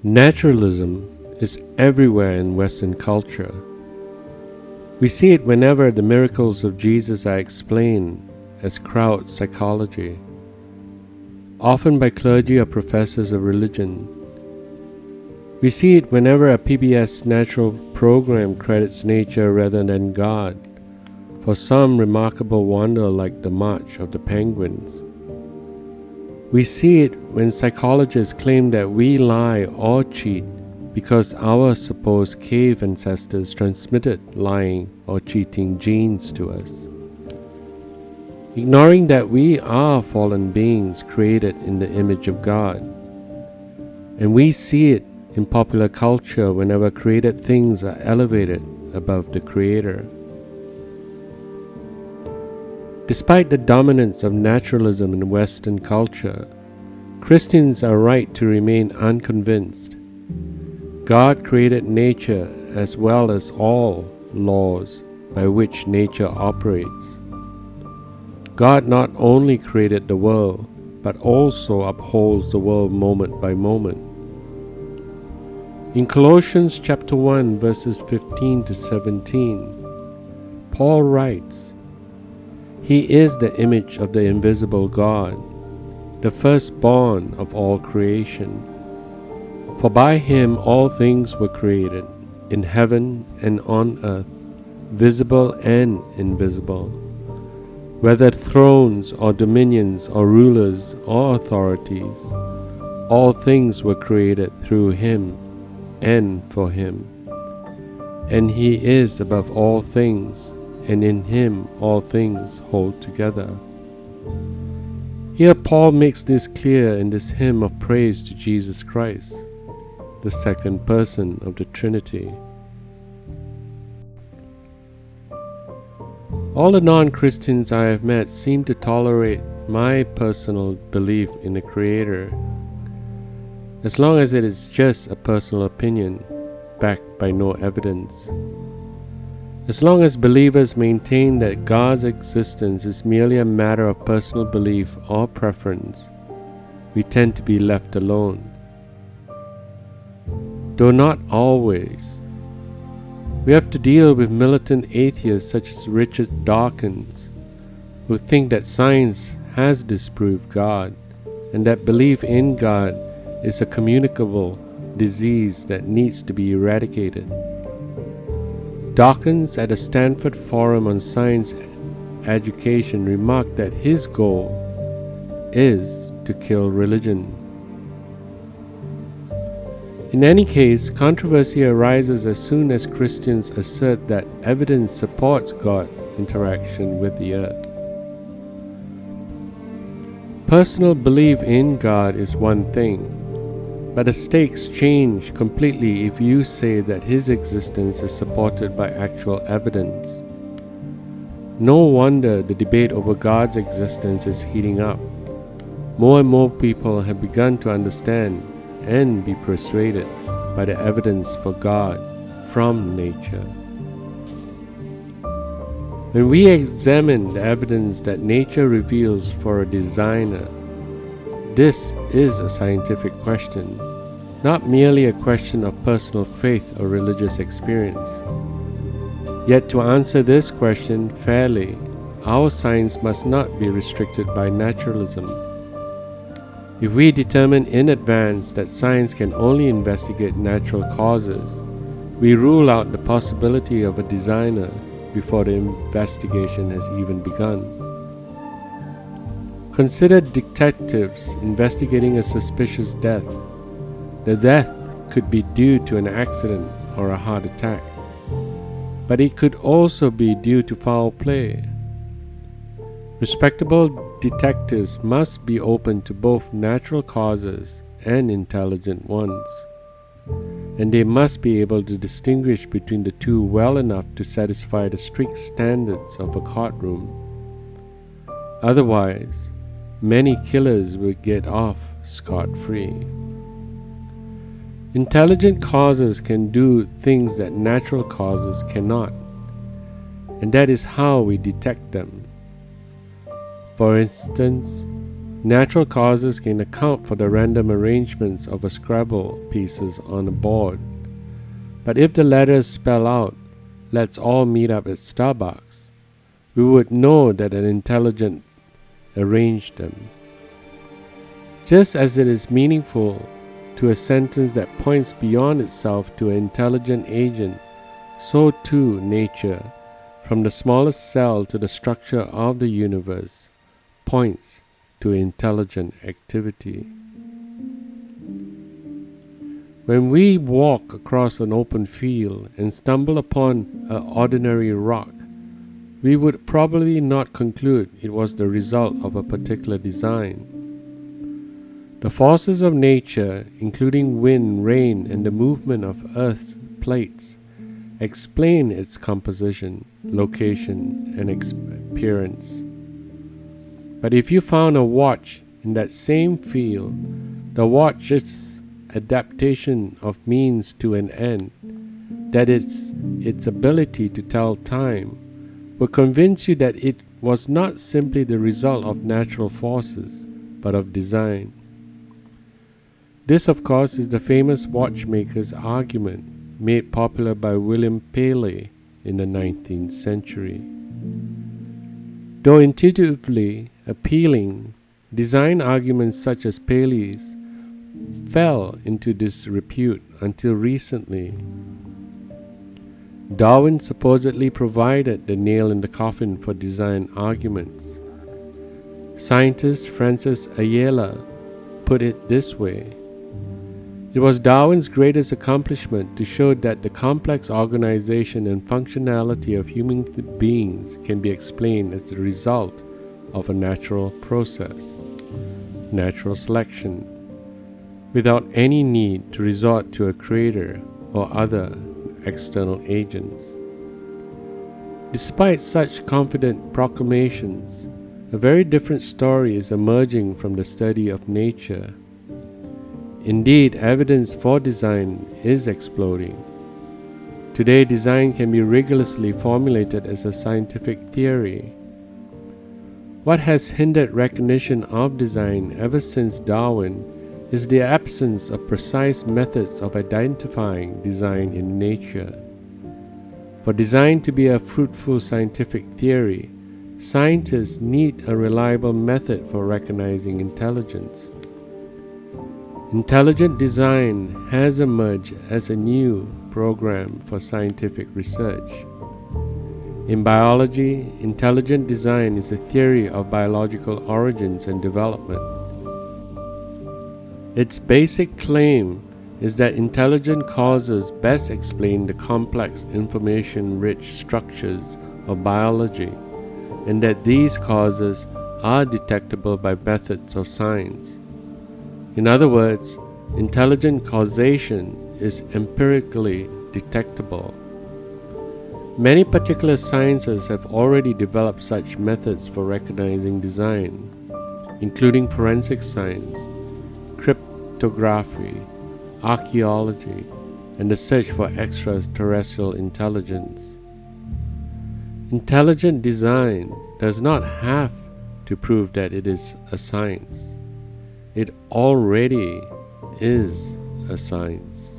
Naturalism is everywhere in Western culture. We see it whenever the miracles of Jesus are explained as crowd psychology, often by clergy or professors of religion. We see it whenever a PBS natural program credits nature rather than God for some remarkable wonder like the march of the penguins. We see it when psychologists claim that we lie or cheat because our supposed cave ancestors transmitted lying or cheating genes to us, ignoring that we are fallen beings created in the image of God. And we see it in popular culture whenever created things are elevated above the Creator. Despite the dominance of naturalism in Western culture, Christians are right to remain unconvinced. God created nature as well as all laws by which nature operates. God not only created the world, but also upholds the world moment by moment. In Colossians chapter 1 verses 15 to 17, Paul writes, "He is the image of the invisible God, the firstborn of all creation. For by him all things were created, in heaven and on earth, visible and invisible. Whether thrones or dominions or rulers or authorities, all things were created through him and for him. And he is above all things, and in him all things hold together." Here Paul makes this clear in this hymn of praise to Jesus Christ, the second person of the Trinity. All the non-Christians I have met seem to tolerate my personal belief in the Creator, as long as it is just a personal opinion, backed by no evidence. As long as believers maintain that God's existence is merely a matter of personal belief or preference, we tend to be left alone. Though not always. We have to deal with militant atheists such as Richard Dawkins, who think that science has disproved God, and that belief in God is a communicable disease that needs to be eradicated. Dawkins at the Stanford Forum on Science Education remarked that his goal is to kill religion. In any case, controversy arises as soon as Christians assert that evidence supports God's interaction with the earth. Personal belief in God is one thing, but the stakes change completely if you say that his existence is supported by actual evidence. No wonder the debate over God's existence is heating up. More and more people have begun to understand and be persuaded by the evidence for God from nature. When we examine the evidence that nature reveals for a designer, this is a scientific question, not merely a question of personal faith or religious experience. Yet to answer this question fairly, our science must not be restricted by naturalism. If we determine in advance that science can only investigate natural causes, we rule out the possibility of a designer before the investigation has even begun. Consider detectives investigating a suspicious death. The death could be due to an accident or a heart attack, but it could also be due to foul play. Respectable detectives must be open to both natural causes and intelligent ones, and they must be able to distinguish between the two well enough to satisfy the strict standards of a courtroom. Otherwise, many killers will get off scot-free. Intelligent causes can do things that natural causes cannot, and that is how we detect them. For instance, Natural causes can account for the random arrangements of a Scrabble pieces on a board. But if the letters spell out, "Let's all meet up at Starbucks," we would know that an intelligence arranged them. Just as it is meaningful to a sentence that points beyond itself to an intelligent agent, so too nature, from the smallest cell to the structure of the universe, points to intelligent activity. When we walk across an open field and stumble upon an ordinary rock, we would probably not conclude it was the result of a particular design. The forces of nature, including wind, rain, and the movement of Earth's plates, explain its composition, location, and appearance. But if you found a watch in that same field, the watch's adaptation of means to an end, that is, its ability to tell time, will convince you that it was not simply the result of natural forces, but of design. This, of course, is the famous watchmaker's argument, made popular by William Paley in the 19th century. Though intuitively appealing, design arguments such as Paley's fell into disrepute until recently. Darwin supposedly provided the nail in the coffin for design arguments. Scientist Francis Ayala put it this way: "It was Darwin's greatest accomplishment to show that the complex organization and functionality of human beings can be explained as the result of a natural process, natural selection, without any need to resort to a creator or other external agents." Despite such confident proclamations, a very different story is emerging from the study of nature. Indeed, evidence for design is exploding. Today, design can be rigorously formulated as a scientific theory. What has hindered recognition of design ever since Darwin is the absence of precise methods of identifying design in nature. For design to be a fruitful scientific theory, scientists need a reliable method for recognizing intelligence. Intelligent design has emerged as a new program for scientific research. In biology, intelligent design is a theory of biological origins and development. Its basic claim is that intelligent causes best explain the complex information-rich structures of biology, and that these causes are detectable by methods of science. In other words, intelligent causation is empirically detectable. Many particular sciences have already developed such methods for recognizing design, including forensic science, cryptography, archaeology, and the search for extraterrestrial intelligence. Intelligent design does not have to prove that it is a science. It already is a science.